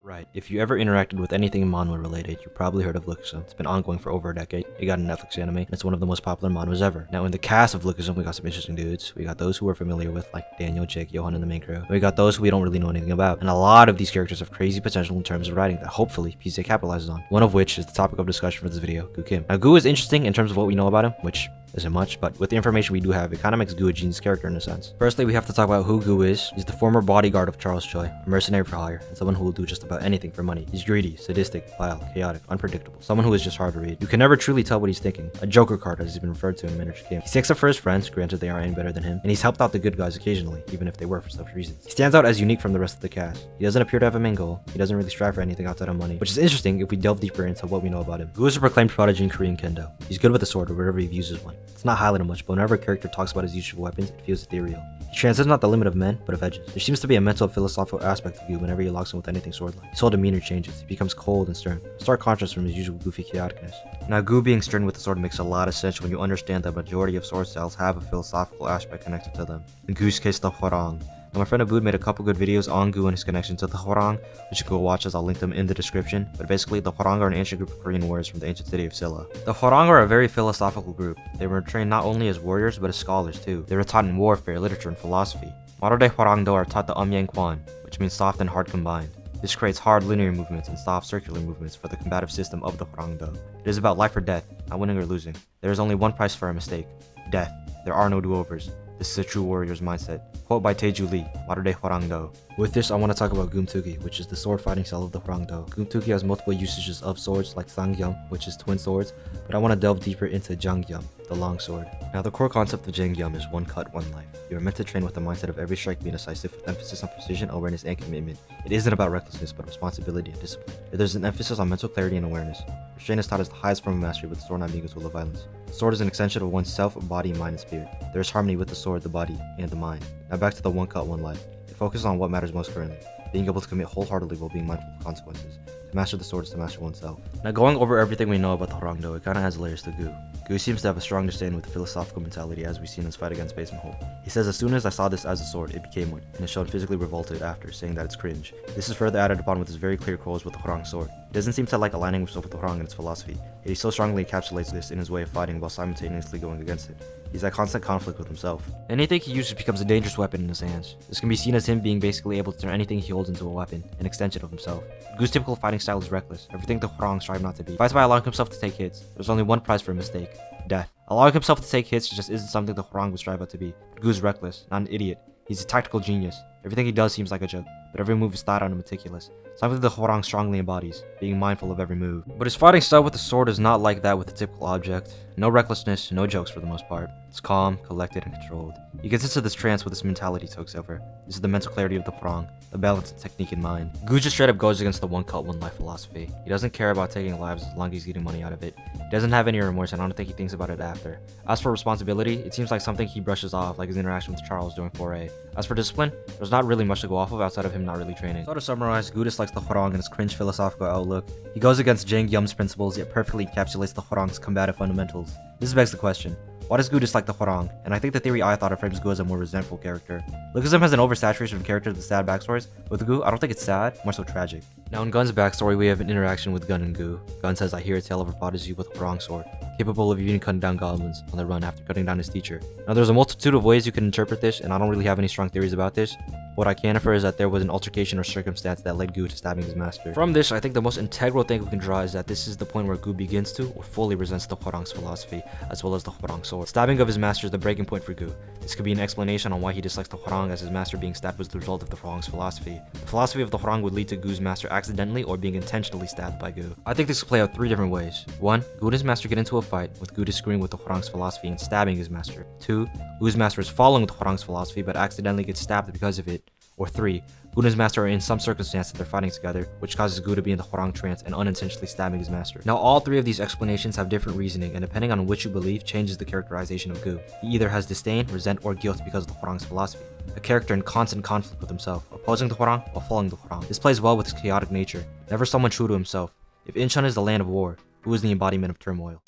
Right, if you ever interacted with anything manhwa related, you probably heard of Lookism. It's been ongoing for over a decade. It got a Netflix anime, and it's one of the most popular manhwas ever. Now in the cast of Lookism, we got some interesting dudes. We got those who we're familiar with, like Daniel, Jake, Johan, and the main crew. And we got those who we don't really know anything about. And a lot of these characters have crazy potential in terms of writing that hopefully PCA capitalizes on. One of which is the topic of discussion for this video, Goo Kim. Now Goo is interesting in terms of what we know about him, which isn't much, but with the information we do have, it kind of makes Goo a genius character in a sense. Firstly, we have to talk about who Goo is. He's the former bodyguard of Charles Choi, a mercenary for hire, and someone who will do just about anything for money. He's greedy, sadistic, vile, chaotic, unpredictable, someone who is just hard to read. You can never truly tell what he's thinking. A Joker card, as he's been referred to in miniature game. He sticks up for his friends, granted they aren't any better than him, and he's helped out the good guys occasionally, even if they were for selfish reasons. He stands out as unique from the rest of the cast. He doesn't appear to have a main goal. He doesn't really strive for anything outside of money, which is interesting if we delve deeper into what we know about him. Goo is a proclaimed prodigy in Korean kendo. He's good with the sword or wherever he uses one. It's not highlighted much, but whenever a character talks about his use of weapons, it feels ethereal. He transcends not the limit of men, but of edges. There seems to be a mental philosophical aspect of Goo whenever he locks in with anything sword-like. His whole demeanor changes. He becomes cold and stern, a stark contrast from his usual goofy chaoticness. Now Goo being stern with the sword makes a lot of sense when you understand that the majority of sword styles have a philosophical aspect connected to them. In Goo's case, the Hwarang. Now my friend Abood made a couple good videos on Goo and his connection to the Hwarang, which you can go watch as I'll link them in the description, but basically the Hwarang are an ancient group of Korean warriors from the ancient city of Silla. The Hwarang are a very philosophical group. They were trained not only as warriors but as scholars too. They were taught in warfare, literature, and philosophy. Modern-day Hwarangdo are taught the Amyang Kwan, which means soft and hard combined. This creates hard linear movements and soft circular movements for the combative system of the Hwarangdo. It is about life or death, not winning or losing. There is only one price for a mistake: death. There are no do-overs. This is a true warrior's mindset. Quote by Taeju Lee, modern-day Hwarangdo. With this, I want to talk about Gumtugi, which is the sword fighting style of the Hwarangdo. Gumtugi has multiple usages of swords like Sangyum, which is twin swords, but I want to delve deeper into Jangyum, the long sword. Now the core concept of Jangyum is one cut, one life. You are meant to train with the mindset of every strike being decisive with emphasis on precision, awareness, and commitment. It isn't about recklessness, but responsibility and discipline. There's an emphasis on mental clarity and awareness. Restraint is taught as the highest form of mastery, with the sword not being a tool of violence. The sword is an extension of one's self, body, mind, and spirit. There is harmony with the sword, the body, and the mind. Now back to the one cut, one life. It focuses on what matters most currently, being able to commit wholeheartedly while being mindful of consequences. To master the sword is to master oneself. Now going over everything we know about the Hwarangdo, it kinda has layers to Goo. Goo seems to have a strong understanding with the philosophical mentality as we see in his fight against Baseman Hope. He says, as soon as I saw this as a sword, it became one, and is shown physically revolted after, saying that it's cringe. This is further added upon with his very clear quotes with the Hwarang sword. He doesn't seem to like aligning himself with the Hwarang and its philosophy, yet he so strongly encapsulates this in his way of fighting while simultaneously going against it. He's at constant conflict with himself. Anything he uses becomes a dangerous weapon in his hands. This can be seen as him being basically able to turn anything he holds into a weapon, an extension of himself. Goo's typical fighting style is reckless, everything the Hwarang strive not to be. He fights by allowing himself to take hits. There's only one prize for a mistake: death. Allowing himself to take hits just isn't something the Hwarang would strive out to be. But Goo's reckless, not an idiot. He's a tactical genius. Everything he does seems like a joke, but every move is thought out and meticulous. Something the Hwarang strongly embodies, being mindful of every move. But his fighting style with the sword is not like that with the typical object. No recklessness, no jokes for the most part. It's calm, collected, and controlled. He gets into this trance with his mentality takes over. This is the mental clarity of the Hwarang, the balance and technique in mind. Goo just straight up goes against the one cut, one life philosophy. He doesn't care about taking lives as long as he's getting money out of it. He doesn't have any remorse, and I don't think he thinks about it after. As for responsibility, it seems like something he brushes off, like his interaction with Charles during 4A. As for discipline, there's not really much to go off of outside of him not really training. So to summarize, Goo dislikes the Hwarang and his cringe philosophical outlook. He goes against Jangyum's principles, yet perfectly encapsulates the Hwarang's combative fundamentals. This begs the question: why does Goo dislike the Hwarang? And I think the theory I thought of frames Goo as a more resentful character. Lookism has an oversaturation of characters with sad backstories. With Goo, I don't think it's sad, more so tragic. Now in Gun's backstory, we have an interaction with Gun and Goo. Gun says, I hear a tale of a prodigy with a Hwarang sword, capable of even cutting down goblins on the run after cutting down his teacher. Now there's a multitude of ways you can interpret this, and I don't really have any strong theories about this. What I can infer is that there was an altercation or circumstance that led Goo to stabbing his master. From this, I think the most integral thing we can draw is that this is the point where Goo begins to or fully resents the Hwarang's philosophy, as well as the Hwarang sword. Stabbing of his master is the breaking point for Goo. This could be an explanation on why he dislikes the Hwarang, as his master being stabbed was the result of the Hwarang's philosophy. The philosophy of the Hwarang would lead to Goo's master accidentally or being intentionally stabbed by Goo. I think this could play out 3 different ways. 1. Goo and his master get into a fight, with Goo disagreeing with the Hwarang's philosophy and stabbing his master. 2. Goo's master is following the Hwarang's philosophy but accidentally gets stabbed because of it. Or 3. Goo and his master are in some circumstance that they're fighting together, which causes Goo to be in the Hwarang trance and unintentionally stabbing his master. Now all 3 of these explanations have different reasoning, and depending on which you believe changes the characterization of Goo. He either has disdain, resent, or guilt because of the Hwarang's philosophy. A character in constant conflict with himself, opposing the Hwarang while following the Hwarang. This plays well with his chaotic nature, never someone true to himself. If Incheon is the land of war, Goo is the embodiment of turmoil.